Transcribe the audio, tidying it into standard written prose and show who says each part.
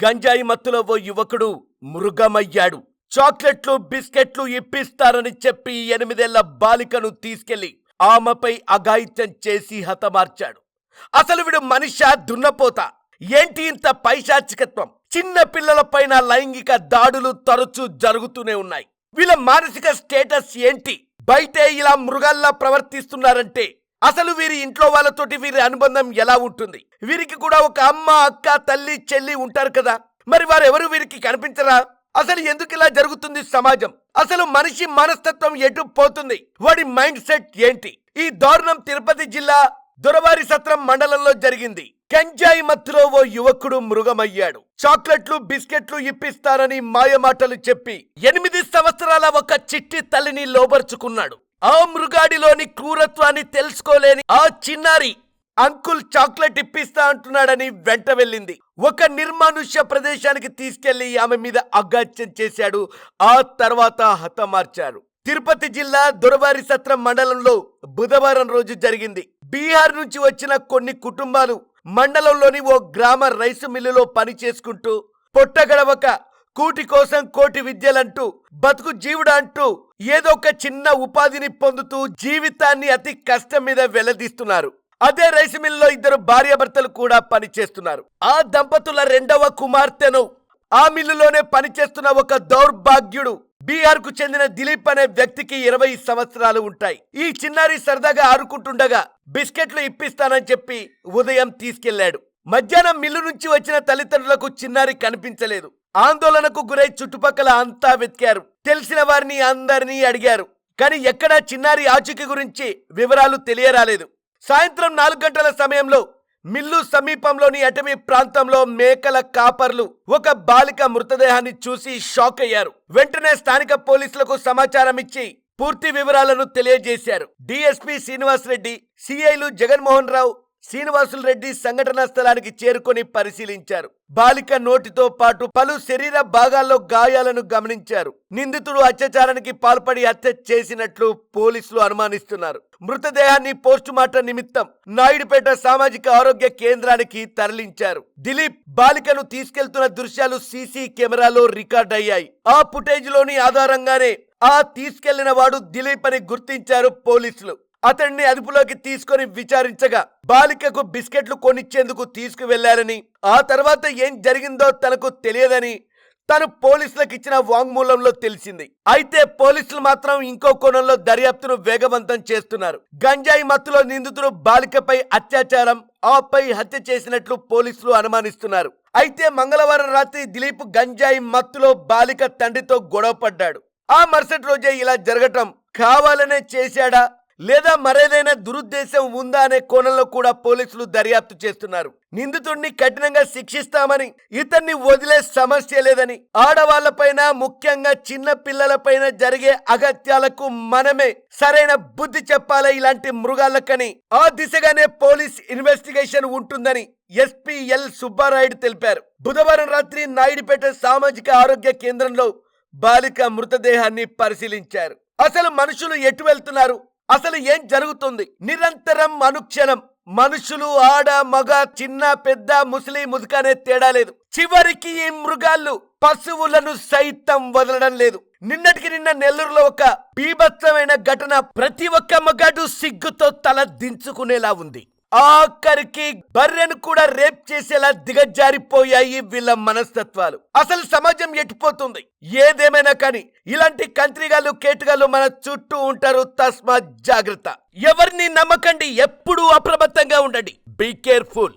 Speaker 1: గంజాయి మత్తులో ఓ యువకుడు మృగమయ్యాడు. చాక్లెట్లు బిస్కెట్లు ఇప్పిస్తారని చెప్పి 8 ఏళ్ల బాలికను తీసుకెళ్లి ఆమెపై అఘాయిత్యం చేసి హతమార్చాడు. అసలు వీడు మనిషా దున్నపోతా? ఏంటి ఇంత పైశాచికత్వం? చిన్న పిల్లలపైన లైంగిక దాడులు తరచూ జరుగుతూనే ఉన్నాయి. వీళ్ళ మానసిక స్టేటస్ ఏంటి? బయటే ఇలా మృగాల్లా ప్రవర్తిస్తున్నారంటే అసలు వీరి ఇంట్లో వాళ్ళతోటి వీరి అనుబంధం ఎలా ఉంటుంది? వీరికి కూడా ఒక అమ్మ, అక్క, తల్లి, చెల్లి ఉంటారు కదా. మరి వారెవరు వీరికి కనిపించరా? అసలు ఎందుకు ఇలా జరుగుతుంది సమాజం? అసలు మనిషి మనస్తత్వం ఎటు పోతుంది? వాడి మైండ్ సెట్ ఏంటి? ఈ దారుణం తిరుపతి జిల్లా దొరవారిసత్రం మండలంలో జరిగింది. గంజాయి మత్తులో ఓ యువకుడు మృగమయ్యాడు. చాక్లెట్లు బిస్కెట్లు ఇప్పిస్తారని మాయమాటలు చెప్పి 8 సంవత్సరాల ఒక చిట్టి తల్లిని లోబర్చుకున్నాడు. ఆ మృగాడిలోని క్రూరత్వాన్ని తెలుసుకోలేని ఆ చిన్నారి అంకుల్ చాక్లెట్ ఇప్పిస్తా అంటున్నాడని వెంట వెళ్ళింది. ఒక నిర్మానుష్య ప్రదేశానికి తీసుకెళ్లి ఆమె మీద అఘాయిత్యం చేశాడు. ఆ తర్వాత హతమార్చారు. తిరుపతి జిల్లా దొరవారిసత్రం మండలంలో బుధవారం రోజు జరిగింది. బీహార్ నుంచి వచ్చిన కొన్ని కుటుంబాలు మండలంలోని ఓ గ్రామ రైసు మిల్లులో పని చేసుకుంటూ పొట్టగడవక కూటి కోసం కోటి విద్యలంటూ బతుకు జీవుడా అంటూ ఏదో ఒక చిన్న ఉపాధిని పొందుతూ జీవితాన్ని అతి కష్టం మీద వెల్లదీస్తున్నారు. అదే రైసు మిల్లులో 2 భార్యాభర్తలు కూడా పనిచేస్తున్నారు. ఆ దంపతుల 2వ కుమార్తెను ఆ మిల్లులోనే పనిచేస్తున్న ఒక దౌర్భాగ్యుడు బీహార్ కు చెందిన దిలీప్ అనే వ్యక్తికి 20 సంవత్సరాలు ఉంటాయి. ఈ చిన్నారి సరదాగా ఆడుకుంటుండగా బిస్కెట్లు ఇప్పిస్తానని చెప్పి ఉదయం తీసుకెళ్లాడు. మధ్యాహ్నం మిల్లు నుంచి వచ్చిన తల్లిదండ్రులకు చిన్నారి కనిపించలేదు. ఆందోళనకు గురై చుట్టుపక్కల అంతా వెతికారు. తెలిసిన వారిని అందరినీ అడిగారు. కానీ ఎక్కడా చిన్నారి ఆచూకీ గురించి వివరాలు తెలియరాలేదు. సాయంత్రం 4 గంటల సమయంలో మిల్లు సమీపంలోని అటవీ ప్రాంతంలో మేకల కాపర్లు ఒక బాలిక మృతదేహాన్ని చూసి షాక్ అయ్యారు. వెంటనే స్థానిక పోలీసులకు సమాచారం ఇచ్చి పూర్తి వివరాలను తెలియజేశారు. డిఎస్పీ శ్రీనివాసరెడ్డి, సిఐలు జగన్మోహన్ రావు, శ్రీనివాసులు రెడ్డి సంఘటనా స్థలానికి చేరుకొని పరిశీలించారు. బాలిక నోటితో పాటు పలు శరీర భాగాల్లో గాయాలను గమనించారు. నిందితుడు అత్యాచారానికి పాల్పడి హత్య చేసినట్లు పోలీసులు అనుమానిస్తున్నారు. మృతదేహాన్ని పోస్టుమార్టం నిమిత్తం నాయుడుపేట సామాజిక ఆరోగ్య కేంద్రానికి తరలించారు. దిలీప్ బాలికను తీసుకెళ్తున్న దృశ్యాలు సీసీ కెమెరాలో రికార్డ్ అయ్యాయి. ఆ ఫుటేజ్ లోని ఆధారంగానే ఆ తీసుకెళ్లిన వాడు దిలీప్ అని గుర్తించారు పోలీసులు. అతన్ని అదుపులోకి తీసుకొని విచారించగా బాలికకు బిస్కెట్లు కొనిచ్చేందుకు తీసుకువెళ్లారని, ఆ తర్వాత ఏం జరిగిందో తనకు తెలియదని తను పోలీసులకు ఇచ్చిన వాంగ్మూలంలో తెలిసింది. అయితే పోలీసులు మాత్రం ఇంకో కోణంలో దర్యాప్తును వేగవంతం చేస్తున్నారు. గంజాయి మత్తులో నిందితుడు బాలికపై అత్యాచారం, ఆపై హత్య చేసినట్లు పోలీసులు అనుమానిస్తున్నారు. అయితే మంగళవారం రాత్రి దిలీప్ గంజాయి మత్తులో బాలిక తండ్రితో గొడవ పడ్డాడు. ఆ మరుసటి రోజే ఇలా జరగటం కావాలనే చేశాడా లేదా మరేదైనా దురుద్దేశం ఉందా అనే కోణంలో కూడా పోలీసులు దర్యాప్తు చేస్తున్నారు. నిందితుడిని కఠినంగా శిక్షిస్తామని, ఇతన్ని వదిలే సమస్య లేదని, ఆడవాళ్లపైన ముఖ్యంగా చిన్న పిల్లలపైన జరిగే అగత్యాలకు మనమే సరైన బుద్ధి చెప్పాలి ఇలాంటి మృగాలకని, ఆ దిశగానే పోలీస్ ఇన్వెస్టిగేషన్ ఉంటుందని ఎస్పీ ఎల్ సుబ్బారాయుడు తెలిపారు. బుధవారం రాత్రి నాయుడుపేట సామాజిక ఆరోగ్య కేంద్రంలో బాలిక మృతదేహాన్ని పరిశీలించారు. అసలు మనుషులు ఎటు వెళ్తున్నారు? అసలు ఏం జరుగుతుంది? నిరంతరం అనుక్షణం మనుషులు ఆడ మగ చిన్న పెద్ద ముసలి ముదుకనే తేడా లేదు. చివరికి ఈ మృగాళ్ళు పశువులను సైతం వదలడం లేదు. నిన్నటికి నిన్న నెల్లూరులో ఒక బీభత్సమైన ఘటన ప్రతి ఒక్క మగాడు సిగ్గుతో తల దించుకునేలా ఉంది. ఆఖరికి బర్రెను కూడా రేప్ చేసేలా దిగజారిపోయాయి వీళ్ళ మనస్తత్వాలు. అసలు సమాజం ఎట్టిపోతుంది? ఏదేమైనా కానీ ఇలాంటి కంత్రిగాళ్ళు కేటుగాళ్ళు మన చుట్టూ ఉంటారు. తస్మాత్ జాగ్రత్త. ఎవరిని నమ్మకండి. ఎప్పుడూ అప్రమత్తంగా ఉండండి. Be careful.